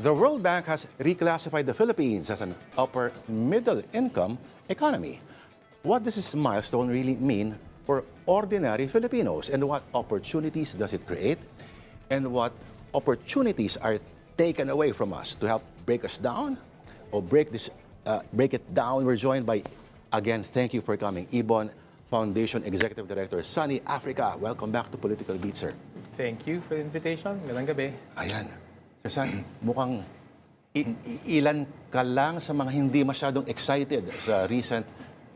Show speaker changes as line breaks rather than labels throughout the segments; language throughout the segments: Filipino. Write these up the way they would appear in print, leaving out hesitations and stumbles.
The World Bank has reclassified the Philippines as an upper middle income economy. What does this milestone really mean for ordinary Filipinos, and what opportunities does it create, and what opportunities are taken away from us to help break us down or break it down? We're joined by, again, thank you for coming, Ibon Foundation Executive Director, Sunny Africa. Welcome back to Political Beat, sir.
Thank you for the invitation. Magandang gabi.
Ayan. Kasi mukhang ilan ka lang sa mga hindi masyadong excited sa recent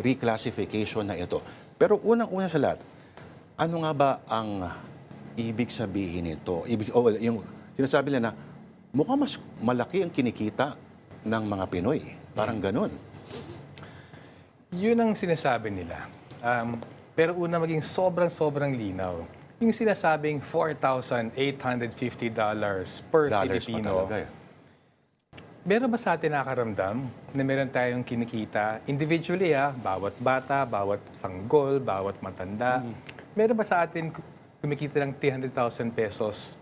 reclassification na ito. Pero unang-una sa lahat, ano nga ba ang ibig sabihin nito? Yung sinasabi nila na mukhang mas malaki ang kinikita ng mga Pinoy. Parang ganun.
Yun ang sinasabi nila. Pero una maging sobrang linaw. Yung sinasabing $4,850 per Filipino. Meron ba sa atin nakaramdam na meron tayong kinikita individually, bawat bata, bawat sanggol, bawat matanda? Meron ba sa atin kumikita ng 300,000 pesos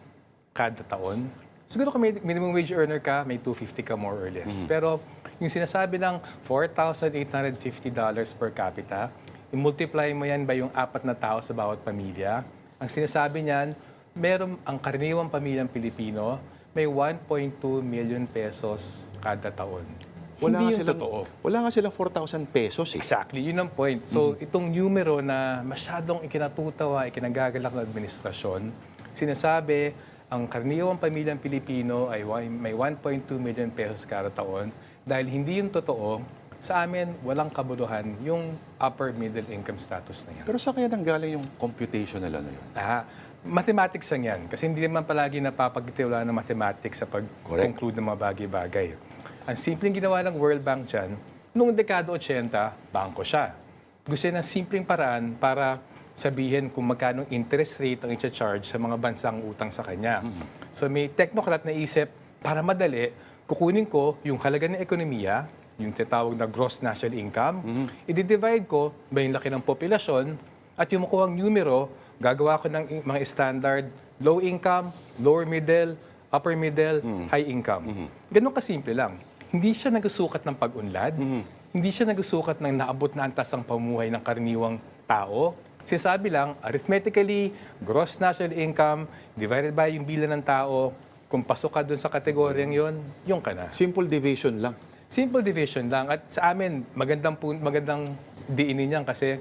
kada taon? Siguro kung may minimum wage earner ka, may 250 ka more or less. Pero yung sinasabi ng $4,850 per capita, i-multiply mo yan by yung 4 na tao sa bawat pamilya. Ang sinasabi niyan, meron ang karaniwang pamilyang Pilipino, may 1.2 million pesos kada taon. Hindi yung totoo.
Wala nga silang 4,000 pesos.
Exactly, yun ang point. So, itong numero na masyadong ikinatutawa, ikinagagalak ng administrasyon, sinasabi, ang karaniwang pamilyang Pilipino ay may 1.2 million pesos kada taon. Dahil hindi yung totoo, sa amin, walang kabuluhan yung upper middle income status na yan.
Pero sa kaya nanggaling yung computational na yun?
Mathematics lang yan. Kasi hindi naman palagi napapagtitiwalaan ng mathematics sa pag-conclude ng mga bagay-bagay. Ang simpleng ginawa ng World Bank dyan, noong dekada 80, bangko siya. Gusto niya ng simpleng paraan para sabihin kung magkano interest rate ang i-charge sa mga bansang utang sa kanya. So may technocrat na isip, para madali, kukunin ko yung halaga ng ekonomiya, yung tinatawag na gross national income, i-divide ko by yung laki ng populasyon, at yung makuhang numero, gagawa ko ng mga standard low income, lower middle, upper middle, high income. Ganun kasimple lang. Hindi siya nagsusukat ng pag-unlad, hindi siya nagsusukat ng naabot na antas ang pamuhay ng karaniwang tao. Sinasabi lang, arithmetically, gross national income divided by yung bilang ng tao, kung pasok ka dun sa kategoryang yon, yung ka na.
Simple division lang.
Simple division lang. At sa amin, magandang diinin niyan kasi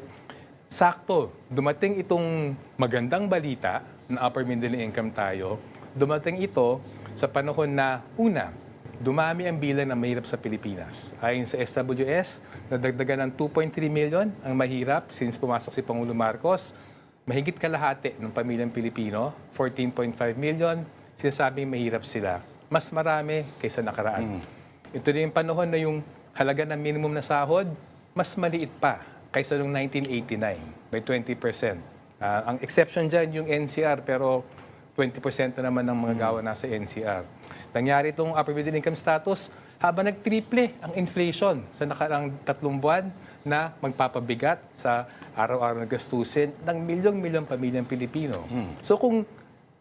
sakto, dumating itong magandang balita na upper middle income tayo, dumating ito sa panahon na, una, dumami ang bilang ng mahirap sa Pilipinas. Ayon sa SWS, nadagdagan ng 2.3 million ang mahirap since pumasok si Pangulo Marcos. Mahigit kalahati ng pamilyang Pilipino, 14.5 million, sinasabing mahirap sila. Mas marami kaysa nakaraan. Ito na yung panahon na yung halaga ng minimum na sahod, mas maliit pa kaysa noong 1989, by 20%. Ang exception dyan yung NCR, pero 20% na naman ng mga gawa nasa NCR. Nangyari itong upper middle income status habang nag-triple ang inflation sa nakarang 3 buwan na magpapabigat sa araw-araw na gastusin ng milyong-milyong pamilyang Pilipino. So kung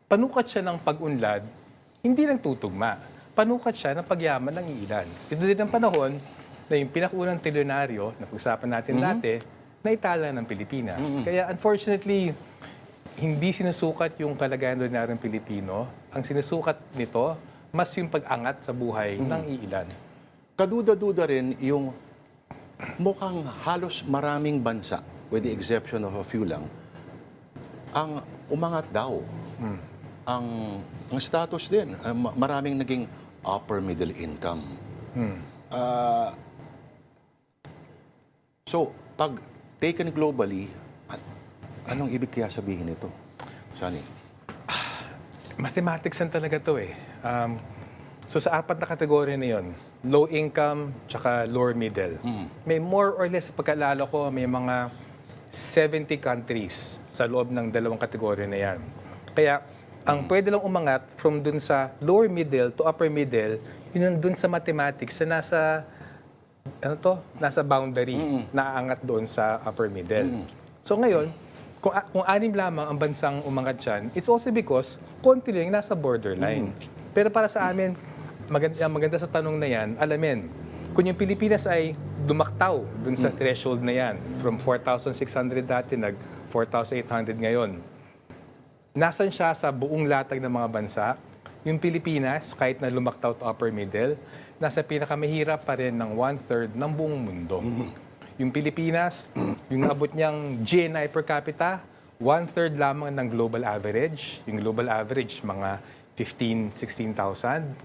panukat siya ng pag-unlad, hindi lang tutugma. Panukat siya ng pagyaman ng ilan. Ito din ang panahon na yung pinakunang trilyonaryo na pag-usapan natin dati, na itala ng Pilipinas. Kaya unfortunately, hindi sinusukat yung kalagayan ng ordinaryong Pilipino. Ang sinusukat nito, mas yung pag-angat sa buhay ng iilan.
Kaduda-duda rin yung mukhang halos maraming bansa, with the exception of a few lang, ang umangat daw. Ang status din, maraming naging upper middle income. So, pag taken globally, anong ibig kaya sabihin ito? Sunny?
Mathematics yan talaga to eh. So sa 4 na kategorya na yun, low income tsaka lower middle, may more or less, pagkalala ko, may mga 70 countries sa loob ng 2 kategorya na yan. Kaya, ang pwede lang umangat from dun sa lower middle to upper middle, yun dun sa mathematics na nasa boundary, naaangat doon sa upper middle. So ngayon, kung 6 lamang ang bansang umangat dyan, it's also because konti lang nasa borderline. Pero para sa amin, maganda sa tanong na yan, alamin, kung yung Pilipinas ay dumaktaw dun sa threshold na yan, from 4,600 dati, nag 4,800 ngayon, nasan siya sa buong latag ng mga bansa? Yung Pilipinas, kahit na lumaktaw to upper middle, nasa pinakamahirap pa rin ng 1/3 ng buong mundo. Yung Pilipinas, yung abot niyang GNI per capita, 1/3 lamang ng global average. Yung global average, mga 15,000-16,000.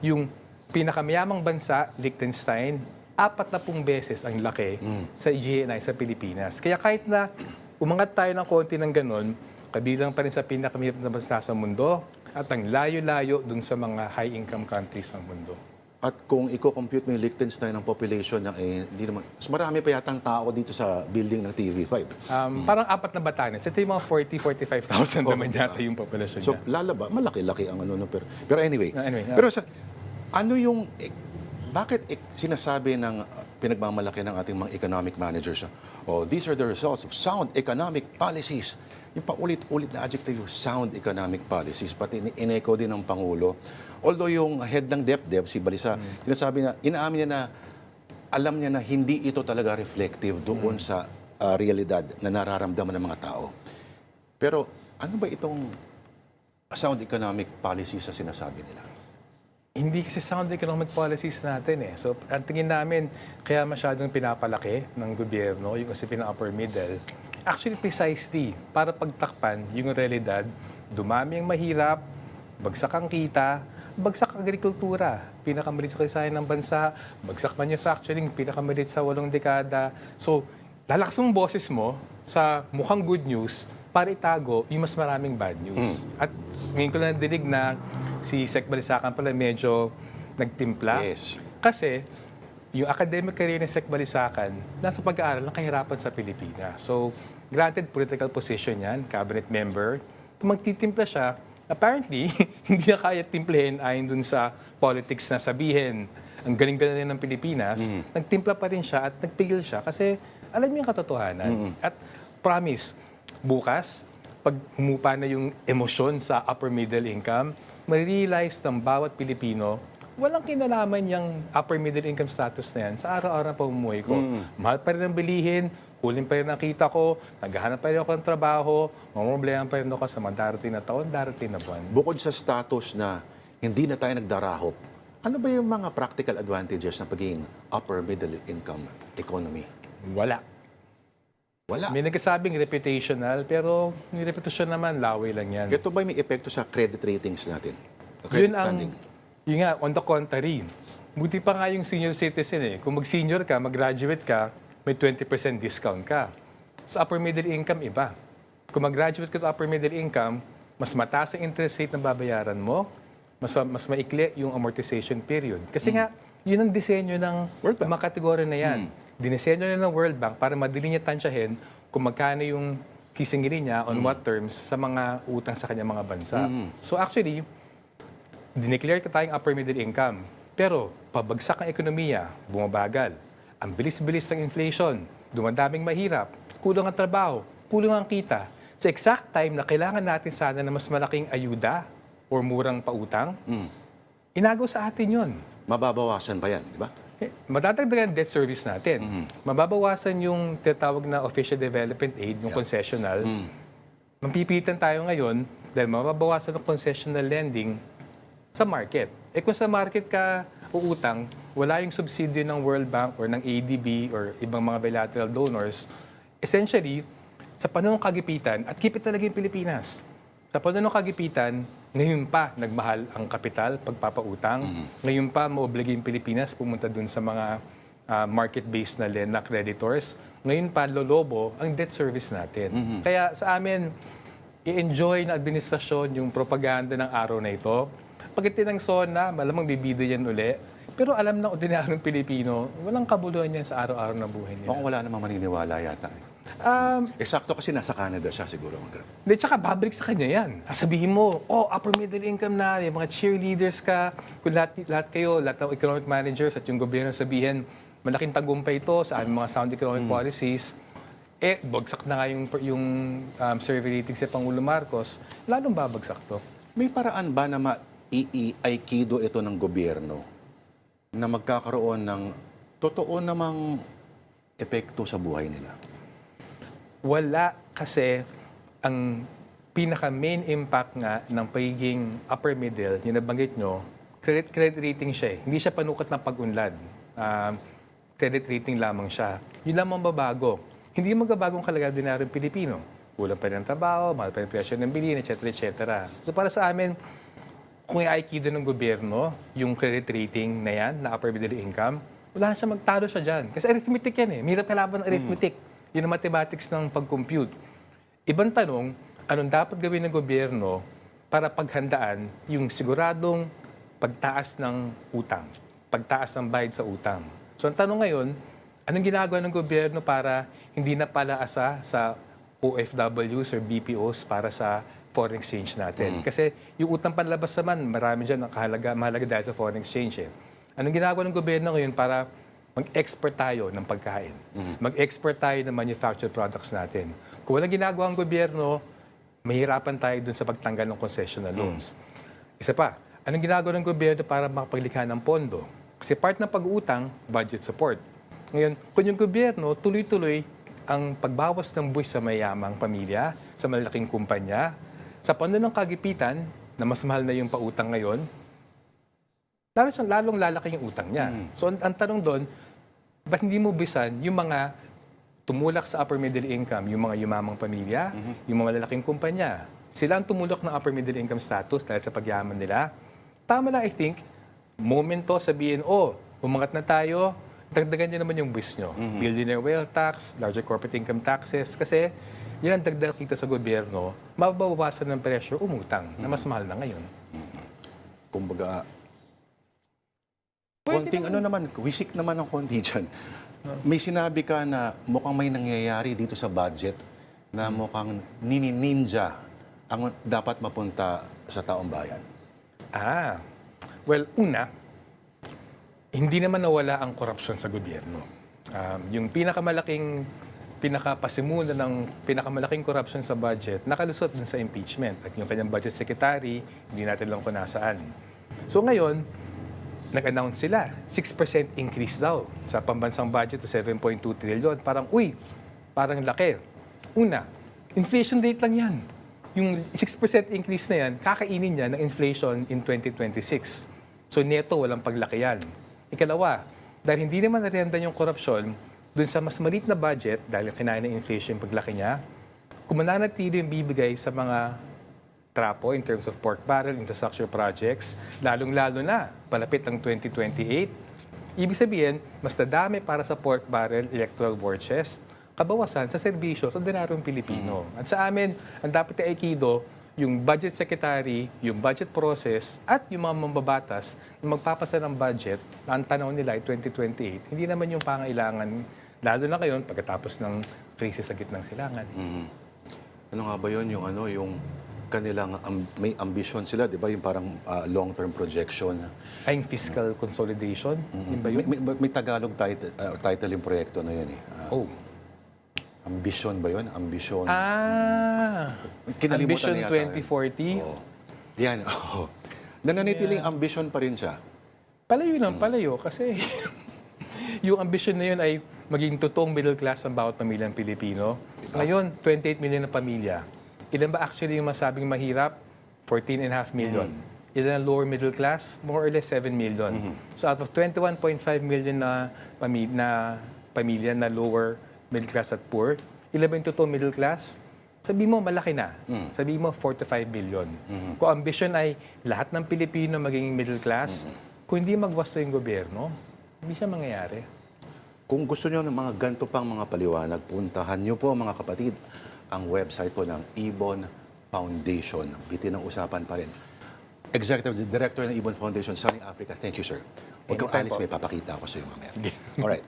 Yung pinakamayamang bansa, Liechtenstein, 40 beses ang laki sa GNI sa Pilipinas. Kaya kahit na umangat tayo ng konti ng ganun, kabilang pa rin sa pinakamahirap na bansa sa mundo at ang layo-layo dun sa mga high-income countries ng mundo.
At kung i-compute mo yung Liechtenstein ng population niya, hindi naman, mas marami pa yatang tao dito sa building ng TV5.
Parang 4 na Batanes. Ito yung mga 40,000-45,000 naman yata yung populasyon
So,
niya.
lalaba, malaki-laki ang ano. Pero anyway,
Anyway,
pero ano yung, bakit sinasabi ng pinagmamalaki ng ating mga economic managers, these are the results of sound economic policies. Yung paulit-ulit na adjective, yung sound economic policies, pati in-echo din ng Pangulo. Although yung head ng DepDep, si Balisa, sinasabi na, inaamin niya na, alam niya na hindi ito talaga reflective doon sa realidad na nararamdaman ng mga tao. Pero ano ba itong sound economic policies na sinasabi nila?
Hindi kasi sound economic policies natin eh. So, ang tingin namin, kaya masyadong pinapalaki ng gobyerno, yung kasi upper middle, actually precisely para pagtakpan yung realidad, dumami ang mahirap, bagsak ang kita, bagsak ang agrikultura, pinakamalit sa kasaysayan ng bansa, bagsak manufacturing, pinakamalit sa 8 dekada. So, lalakas ang boses mo sa mukhang good news para itago yung mas maraming bad news. At ngayon ko lang nadinig na si Sec Balisacan pala medyo nagtimpla.
Yes.
Kasi yung academic career ni Sec Balisacan nasa pag-aaral ng kahirapan sa Pilipinas. So, granted political position yan, cabinet member. Kung magtitimpla siya, apparently, hindi na kaya timplahin ayon dun sa politics na sabihin ang galing-galing ng Pilipinas, nagtimpla pa rin siya at nagpigil siya kasi alam niyo yung katotohanan. At promise, bukas, pag humupa na yung emosyon sa upper middle income, ma-realize ng bawat Pilipino, walang kinalaman yung upper middle income status na yan sa araw-araw na pamumuhay ko. Mahal pa rin ang bilihin, kuling pa rin ang kita ko, naghahanap pa rin ako ng trabaho, mamumblema pa rin ako sa mga darating na taon, darating na buwan.
Bukod sa status na hindi na tayo nagdarahop, ano ba yung mga practical advantages ng pagiging upper middle income economy?
Wala.
Wala.
May nagsasabing reputational, pero yung reputation naman, laway lang yan.
Ito ba may epekto sa credit ratings natin? Credit standing?
Yun nga, on the contrary. Buti pa nga yung senior citizen eh. Kung mag-senior ka, mag-graduate ka, may 20% discount ka. Sa upper middle income, iba. Kung mag-graduate ka to upper middle income, mas mataas ang interest rate na babayaran mo, mas maikli yung amortization period. Kasi nga, yun ang disenyo ng
World Bank.
mga kategorya na yan. Dinisenyo na ng World Bank para madali niya tansyahin kung magkano yung kisingilin niya on what terms sa mga utang sa kanyang mga bansa. So actually, dineclare ka tayong upper middle income. Pero pabagsak ang ekonomiya, bumabagal. Ang bilis-bilis ng inflation, dumadaming mahirap, kulang ang trabaho, kulang ang kita. Sa exact time na kailangan natin sana na mas malaking ayuda or murang pautang, inagaw sa atin yon.
Mababawasan pa yan, di ba?
Madadagdagan debt service natin. Mababawasan yung tinatawag na official development aid, yung concessional. Mapipitan tayo ngayon dahil mababawasan ng concessional lending sa market. Eh kung sa market ka uutang, wala yung subsidio ng World Bank or ng ADB or ibang mga bilateral donors, essentially, sa panahon ng kagipitan, at keep it talaga yung Pilipinas, sa panahon ng kagipitan, ngayon pa nagmahal ang kapital, pagpapautang. Ngayon pa maobligay yung Pilipinas pumunta dun sa mga market-based na creditors. Ngayon pa lolobo ang debt service natin. Kaya sa amin, i-enjoy ng administrasyon yung propaganda ng araw na ito. Pag itinang SONA, malamang bibida yan uli. Pero alam ng ordinaryong Pilipino, walang kabuluhan yan sa araw-araw na buhay nila.
Mukhang wala namang maniniwala yata. Eksakto kasi nasa Canada siya siguro.
Hindi, tsaka babalik sa kanya yan. Sabihin mo, upper middle income na, yung mga cheerleaders ka, kung lahat kayo, lahat ng economic managers at yung gobyerno sabihin, malaking tagumpay ito sa aming mga sound economic policies, bagsak na nga yung survey ratings ni Pangulo Marcos, lalong babagsak to.
May paraan ba na aikido ito ng gobyerno na magkakaroon ng totoo namang epekto sa buhay nila?
Wala, kasi ang pinaka-main impact nga ng pagiging upper middle, yung nabanggit nyo, credit rating siya eh. Hindi siya panukat ng pag-unlad. Credit rating lamang siya. Yun lamang babago. Hindi magabagong kalagayan din natin Pilipino. Kulang pa rin ng trabaho, mahal pa rin presyo ng bilhin, etc. etc. So para sa amin, kung i-aikido ng gobyerno, yung credit rating na yan, na upper middle income, wala na siya, magtalo siya dyan. Kasi arithmetic yan eh. Mahirap kalaban ng arithmetic. Yun ang mathematics ng pag-compute. Ibang tanong, anong dapat gawin ng gobyerno para paghandaan yung siguradong pagtaas ng utang, pagtaas ng bayad sa utang. So ang tanong ngayon, anong ginagawa ng gobyerno para hindi na palaasa sa OFWs or BPOs para sa foreign exchange natin? Kasi yung utang panlabas naman, marami dyan mahalaga dahil sa foreign exchange. Anong ginagawa ng gobyerno ngayon para mag-export tayo ng pagkain? Mag-export tayo ng manufactured products natin. Kung walang ginagawa ang gobyerno, mahirapan tayo dun sa pagtanggal ng concessional loans. Isa pa, anong ginagawa ng gobyerno para makapaglikha ng pondo? Kasi part ng pag-uutang, budget support. Ngayon, kung yung gobyerno tuloy-tuloy ang pagbawas ng buwis sa mayamang pamilya, sa malalaking kumpanya, sa pondo ng kagipitan, na mas mahal na yung pautang ngayon, lalong lalaki yung utang niya. So, ang tanong doon, ba't hindi mo bisan yung mga tumulak sa upper middle income, yung mga yumamang pamilya, yung mga lalaking kumpanya? Sila ang tumulak ng upper middle income status dahil sa pagyaman nila. Tama lang, I think, moment to sabihin, umangat na tayo, dagdagan niyo naman yung buwis nyo. Billionaire wealth tax, larger corporate income taxes, kasi yan ang dagdag kita sa gobyerno, mababawasan ng presyo umutang na mas mahal na ngayon.
Kumbaga, konting wisik naman ang konti dyan. May sinabi ka na mukhang may nangyayari dito sa budget na mukhang nini-ninja ang dapat mapunta sa taong bayan.
Well, una, hindi naman nawala ang korupsyon sa gobyerno. Yung pinakapasimulan ng pinakamalaking korupsyon sa budget, nakalusot dun sa impeachment. At yung kanyang budget secretary, hindi natin lang kung nasaan. So ngayon, nag-announce sila, 6% increase daw sa pambansang budget to 7.2 trillion. Parang laki. Una, inflation rate lang yan. Yung 6% increase na yan, kakainin niya ng inflation in 2026. So neto, walang paglaki yan. Ikalawa, dahil hindi naman narendan yung korupsyon, dun sa mas maliit na budget, dahil kinain ng inflation yung paglaki niya, kung mananatili yung bibigay sa mga trapo in terms of pork barrel, infrastructure projects, lalong-lalo na palapit ang 2028. Ibig sabihin, mas nadami para sa pork barrel electoral war chest, kabawasan sa serbisyo sa ordinaryong Pilipino. At sa amin, ang dapat na aikido, yung budget secretary, yung budget process, at yung mga mambabatas na magpapasa ng budget na ang tanaw nila ay 2028, hindi naman yung pangailangan, lalo na ngayon pagkatapos ng krisis sa gitnang silangan.
Ano nga ba yun? Yung kanilang may ambisyon sila, di ba? Yung parang long-term projection.
Ay, yung fiscal consolidation? Yun ba yun?
May Tagalog title yung proyekto na yun eh. Ambisyon ba yun? Ambisyon. Kinalimutan
Ambition
na yata.
2040?
Oo. Yan. Nananitiling ambisyon pa rin siya.
Palayo lang, palayo. Kasi yung ambisyon na yun ay maging totoong middle class ang bawat pamilyang Pilipino. Ngayon, 28 million na pamilya. Ilan ba actually yung masabing mahirap? 14.5 million. Ilan ang lower middle class? More or less 7 million. So out of 21.5 million na pamilya na lower middle class at poor, ilan ba yung totoong middle class? Sabi mo, malaki na. Sabi mo, 4 to 5 billion. Kung ambisyon ay lahat ng Pilipino magiging middle class, kung hindi magwasto yung gobyerno, hindi siya mangyayari.
Kung gusto niyo ng mga ganito pang mga paliwanag, puntahan niyo po mga kapatid ang website po ng Ibon Foundation. Bitin ang usapan pa rin. Executive Director ng Ibon Foundation, Sunny Africa. Thank you, sir. Huwag kang alis, may papakita ako sa iyo mamaya. Alright.